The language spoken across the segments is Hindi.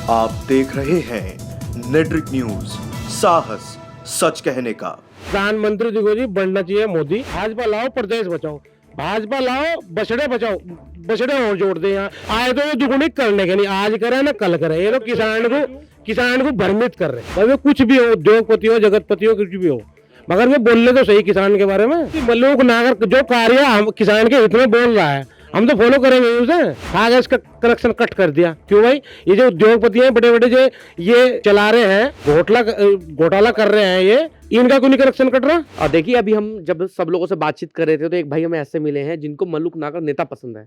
आप देख रहे हैं नेट्रिक न्यूज, साहस सच कहने का। प्रधानमंत्री जी को जी बनना चाहिए मोदी। भाजपा लाओ प्रदेश बचाओ, भाजपा लाओ बछड़े बचाओ, बछड़े और जोड़ दे। यहाँ आए तो ये दुगुनी करने के नहीं, आज करे ना कल करे। ये तो किसान को भ्रमित कर रहे हैं। भाई वो कुछ भी हो, उद्योगपति हो, जगतपति हो, कुछ भी हो, मगर वो बोलने तो सही किसान के बारे में। मल्लुक नागर जो कार्य हम किसान के हित में बोल रहा है, हम तो फॉलो करेंगे उसे। कागज का कनेक्शन कट कर दिया। क्यों भाई? ये जो उद्योगपति हैं बड़े बड़े जो ये चला रहे हैं, घोटाला कर रहे हैं, ये इनका क्यों नहीं कनेक्शन कट रहा? और देखिए, अभी हम जब सब लोगों से बातचीत कर रहे थे तो एक भाई हमें ऐसे मिले हैं जिनको मल्लुक नागर नेता पसंद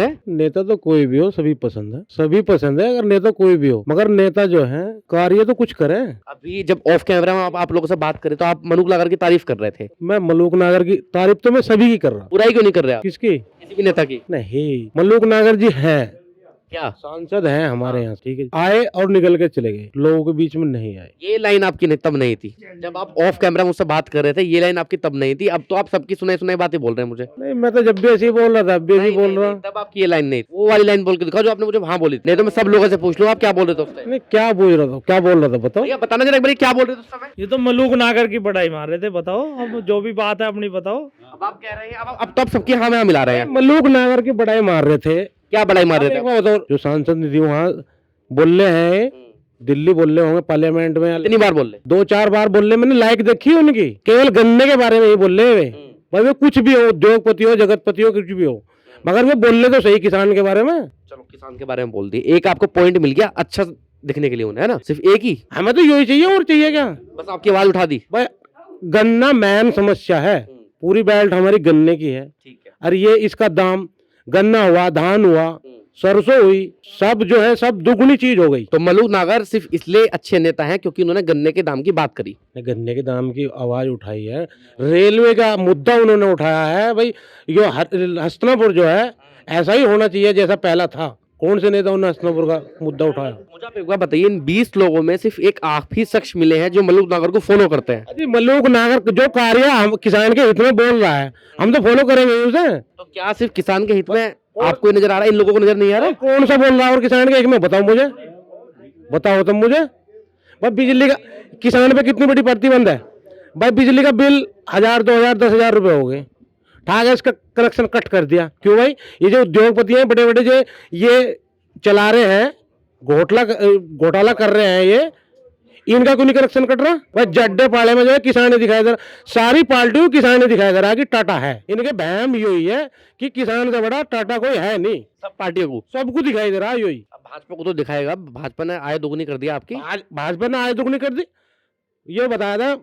है। नेता तो कोई भी हो, सभी पसंद है, सभी पसंद है। अगर नेता कोई भी हो, मगर नेता जो है कार्य तो कुछ करे। अभी जब ऑफ कैमरा में आप लोगों से बात करें तो आप मल्लुक नागर की तारीफ कर रहे थे। मैं मल्लुक नागर की तारीफ तो मैं सभी की कर रहा हूँ। बुराई क्यों नहीं कर रहे आप किसकी? किसी भी नेता की? नहीं, मल्लुक नागर जी है, क्या सांसद हैं हमारे यहाँ, ठीक है। आए और निकल के चले गए, लोगों के बीच में नहीं आए। ये लाइन आपकी तब नहीं थी जब आप ऑफ कैमरा मुझसे बात कर रहे थे। ये लाइन आपकी तब नहीं थी। अब तो आप सबकी सुनाई बातें बोल रहे हैं मुझे। नहीं, मैं तो जब भी ऐसे ही बोल रहा था, अब भी ऐसे ही बोल रहा हूँ। तब आपकी ये लाइन नहीं थी। वो वाली लाइन बोल के दिखाओ जो आपने मुझे वहां बोली थी। नहीं तो मैं सब लोगों से पूछ लूँ आप क्या बोल रहे थे उस टाइम। नहीं, क्या बोल रहा था, क्या बोल रहा था बताओ। भैया बताना जरा एक बार क्या बोल रहे थे उस समय। ये तो मल्लुक नागर की बड़ाई मार रहे थे। बताओ, अब जो भी बात है अपनी बताओ। अब आप कह रहे हैं अब तो आप सबकी हाँ में मिला रहे हैं। मल्लुक नागर की बड़ाई मार रहे थे। क्या बड़ाई मार रहे थे? बताओ, जो सांसद निधि वहाँ बोल रहे हैं, दिल्ली बोल रहे होंगे पार्लियामेंट में, कितनी बार बोल रहे? 2-4 बार बोल रहे। मैंने लाइक देखी उनकी, केवल गन्ने के बारे में ही बोल रहे हैं। भाई वो कुछ भी हो, उद्योगपति हो, जगतपति हो, कुछ भी हो, मगर वो बोलने तो सही किसान के बारे में। चलो किसान के बारे में बोल दिए, एक आपको पॉइंट मिल गया अच्छा दिखने के लिए उन्हें, है ना? सिर्फ एक ही? हमें तो यही चाहिए, और चाहिए क्या? बस आपकी आवाज उठा दी। भाई गन्ना मेन समस्या है, पूरी बेल्ट हमारी गन्ने की है। ठीक है। और ये इसका दाम, गन्ना हुआ, धान हुआ, सरसों हुई, सब जो है सब दुगनी चीज हो गई। तो मल्लुक नागर सिर्फ इसलिए अच्छे नेता हैं क्योंकि उन्होंने गन्ने के दाम की बात करी। गन्ने के दाम की आवाज उठाई है, रेलवे का मुद्दा उन्होंने उठाया है। भाई ये हस्तिनापुर जो है ऐसा ही होना चाहिए जैसा पहला था। कौन से नेताओं ने हस्तिनापुर का मुद्दा उठाया? मुझे आप एक बार बताइए, इन 20 लोगों में सिर्फ एक आप ही शख्स मिले हैं जो मल्लुक नागर को फॉलो करते हैं। अरे मल्लुक नागर जो कार्य हम किसान के हित में बोल रहा है, हम तो फॉलो करेंगे उसे। तो क्या सिर्फ किसान के हित में आपको नजर आ रहा है, इन लोगों को नजर नहीं आ रहा? कौन सा बोल रहा है और किसान के हित में? बताओ मुझे, बताओ तुम मुझे। भाई बिजली का किसान पे कितनी बड़ी प्रतिबंध है। भाई बिजली का बिल 1000, 2000, 10,000 रुपए हो गए, ठाक इसका कनेक्शन कट कर दिया। क्यों भाई? ये जो उद्योगपति हैं बड़े बड़े जो ये चला रहे हैं, घोटाला कर रहे हैं, ये इनका क्यों नहीं कनेक्शन कट रहा? भाई जड्डे पाले में जो है किसान ने दिखाया दे रहा, सारी पार्टियों को किसान ने दिखाया दे रहा कि टाटा है। इनके बहम यही है कि किसान से बड़ा टाटा कोई है नहीं। सब पार्टियों को, सबको दिखाई दे रहा है यही। अब भाजपा को तो दिखाएगा, भाजपा ने आय दोगुनी कर दिया आपकी। भाजपा ने आय दुगनी कर दी। ये बताया था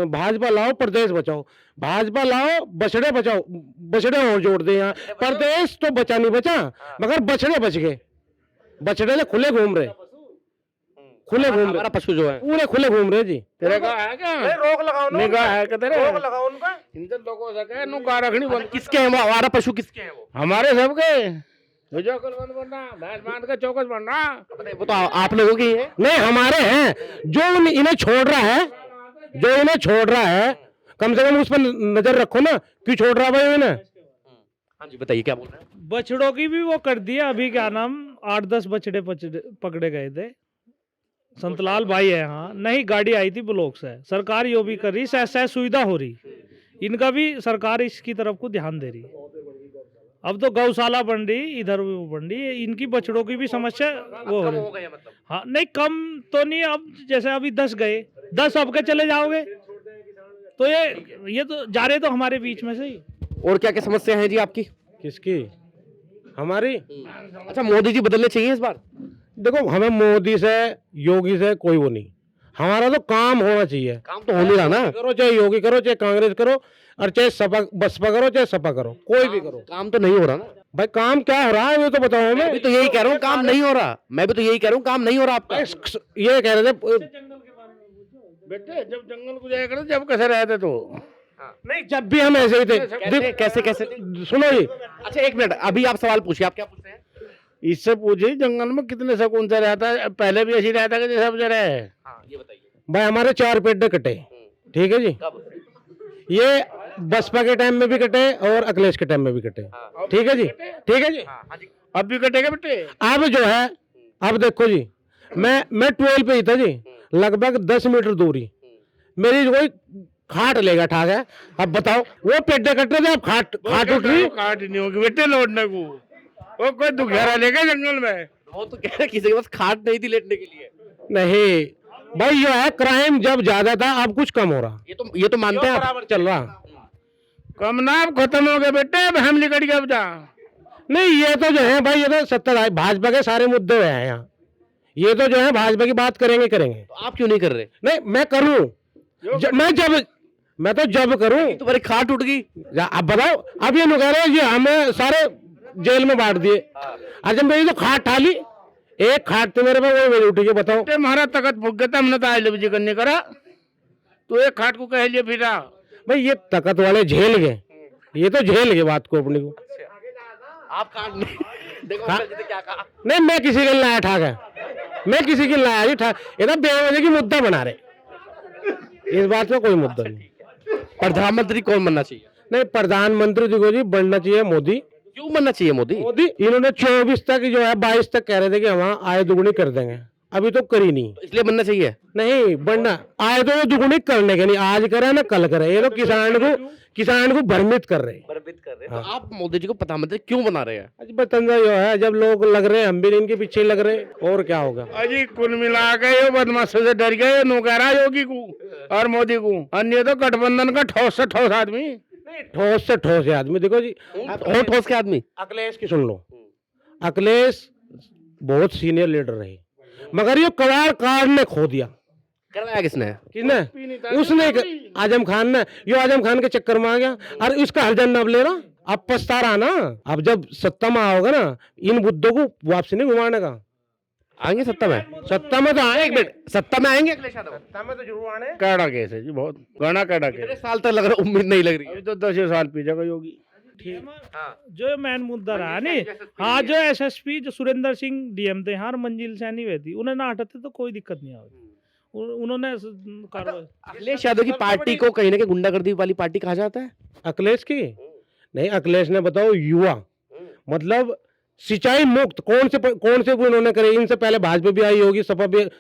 भाजपा लाओ प्रदेश बचाओ, भाजपा लाओ बछड़े बचाओ, बछड़े और जोड़ दे। यहाँ प्रदेश तो बचा नहीं बचा, मगर बछड़े बच गए। बछड़े ने खुले घूम रहे, खुले घूम रहे, पशु जो है पूरे खुले घूम रहे जी। तेरे का है क्या? रोक लगाओ ना, निगाह है क्या तेरे? रोक लगाओ उनका। इनके लोगों से कहे नुका रखनी बंद। किसके हैं वो आवारा पशु? किसके हैं वो? हमारे सबके जो बंद बनना, भैंस बांध के चौकस बनना। वो तो आप लोगों की है। नहीं, हमारे हैं। जो इन्हें छोड़ रहा है, जो इन्हें छोड़ रहा है, कम से कम उस पर नजर रखो ना, क्यों छोड़ रहा भाई इन्हें? हाँ जी बताइए क्या बोल रहे हैं? बछड़ों की भी वो कर दिया। अभी क्या नाम 8-10 बछड़े पकड़े गए थे। संतलाल भाई है, हाँ। नहीं, गाड़ी आई थी ब्लॉक से, सरकार यो भी कर रही, सह सुविधा हो रही। इनका भी सरकार इसकी तरफ को ध्यान दे रही। अब तो गौशाला बन रही, इधर भी बन रही। इनकी बछड़ों की भी समस्या वो हो रही। मतलब हाँ, नहीं कम तो नहीं। अब जैसे अभी 10 गए, 10 अब के चले जाओगे तो ये तो जा रहे तो हमारे बीच में से ही। और क्या क्या समस्या है जी आपकी? किसकी? हमारी? अच्छा, मोदी जी बदलने चाहिए इस बार? देखो, हमें मोदी से योगी से कोई वो नहीं, हमारा तो काम होना चाहिए। काम तो हो नहीं रहा ना। करो, चाहे योगी करो, चाहे कांग्रेस करो, और चाहे बसपा करो, चाहे सपा करो, कोई भी करो। काम तो नहीं हो रहा ना भाई। काम क्या हो रहा है ये तो बताओ हमें। मैं भी तो यही कह रहा हूँ, काम नहीं हो रहा। मैं भी तो यही कह रहा हूँ, काम नहीं हो रहा आपका। ये कह रहे थे बेटे, जब जंगल को जाया करते जब कैसे रहते तो? नहीं, जब भी हम ऐसे ही थे। कैसे सुनो जी। अच्छा एक मिनट, अभी आप सवाल पूछिए, आप क्या पूछ रहे हैं? इससे पूछे जंगल में कितने सुकून से रहता है? पहले भी ऐसी रहता है कि जैसा जरा है। हाँ ये बताइए। भाई हमारे 4 पेड़ कटे, ठीक है जी। कब? ये बसपा के टाइम में भी कटे और अखिलेश के टाइम में भी कटे, ठीक है जी, ठीक है जी। हाँ जी। अब भी कटेगा बेटे। अब जो है अब देखो जी, मैं 12 पे ही था जी, लगभग 10 मीटर दूरी मेरी कोई खाट लेगा ठाक है। अब बताओ वो पेटे कट रहे थे, अब खाट उठ रही। काट नहीं होगी बेटे लौटने को, वो कोई दुखियारा लेके जंगल में। वो तो कह रहे हैं, किसी के पास खाट नहीं थी लेटने के लिए। नहीं भाई, ये है क्राइम जब ज्यादा था, अब कुछ कम हो रहा, ये तो मानते हैं आप। बराबर चल रहा। कम ना अब खत्म हो गए बेटे, अब हम निकल गए अब जा। नहीं ये तो जो है भाई, ये तो सत्ता भाजपा के सारे मुद्दे हुए हैं यहाँ। ये तो जो है भाजपा की बात करेंगे तो आप क्यों नहीं कर रहे? नहीं मैं करूं, मैं तो जब करूं। तुम्हारी खाट उठ गई। अब बताओ, अब ये लोग कह रहे हैं ये हमें सारे जेल में बांट दिए। आज मेरी तो खाट ठाली, एक खाट तो मेरे पे वो मेरी उठी है। बताओ बेटे हमारा तकत भुग गया था, हमने तो आज जी करने करा, तो एक खाट को कह लिया फिरा। भाई ये तकत वाले झेल गए, ये तो झेल गए बात को अपनी को। आप खाट नहीं देखो क्या कहा। नहीं मैं किसी के लाया ठाक है, मैं किसी की लाया जी ठाक, ये तो बेवजह की मुद्दा बना रहे, इस बात में कोई मुद्दा नहीं। प्रधानमंत्री कौन बनना चाहिए? नहीं प्रधानमंत्री देखो जी बनना चाहिए मोदी। क्यों बनना चाहिए मोदी? मोदी इन्होंने 24 तक जो है 22 तक कह रहे थे कि हम आय दुगुनी कर देंगे, अभी तो करी नहीं। इसलिए बनना चाहिए। नहीं बनना, आय तो दुगुनी करने के नहीं, आज करे ना कल करे, ये तो किसान को भ्रमित कर रहे। तो आप मोदी जी को प्रधानमंत्री क्यों बना रहे हैं? आज बतंजा जो है, जब लोग लग रहे हैं हम भी इनके पीछे लग रहे, और क्या होगा। अजी कुल मिला के ये बदमाशों से डर गए, नौकरा योगी को और मोदी को, अन्य तो गठबंधन का ठोस से ठोस आदमी। ठोस से ठोस है आदमी। देखो जी और ठोस के आदमी अखिलेश की सुन लो, अखिलेश बहुत सीनियर लीडर रहे, मगर ये कबाड़ कार्ड ने खो दिया। करवाया किसने? उसने आजम खान ने, ये आजम खान के चक्कर में आ गया, और इसका हरजन अब ले रहा, अब पछता रहा ना। अब जब सत्ता में आओगे ना, इन मुद्दों को वापसी नहीं घुमाने का। आएंगे सत्ता में? सत्ता में तो आएंगे, सत्ता में आएंगे अखिलेश यादव? सत्ता में तो जरूर आने। कैडा केस है जी, बहुत घना कैडा कितने केस। साल तक लग रहा, उम्मीद नहीं लग रही। अभी तो 10 साल पीछे योगी। जो मेन मुद्दा रहा नहीं, हाँ जो एसएसपी जो सुरेंद्र सिंह डीएम थे, हाँ मंजिल सैनी वे थी, उन्हें ना हटाते तो कोई दिक्कत नहीं आई। उन्होंने कार्रवाई। अखिलेश यादव की पार्टी को कहीं ना कहीं गुंडागर्दी वाली पार्टी कहा जाता है। अखिलेश की नहीं, अखिलेश ने बताओ युवा मतलब सिंचाई मुक्त कौन से उन्होंने करे। इनसे पहले भाजपा भी आई होगी, सपा भी,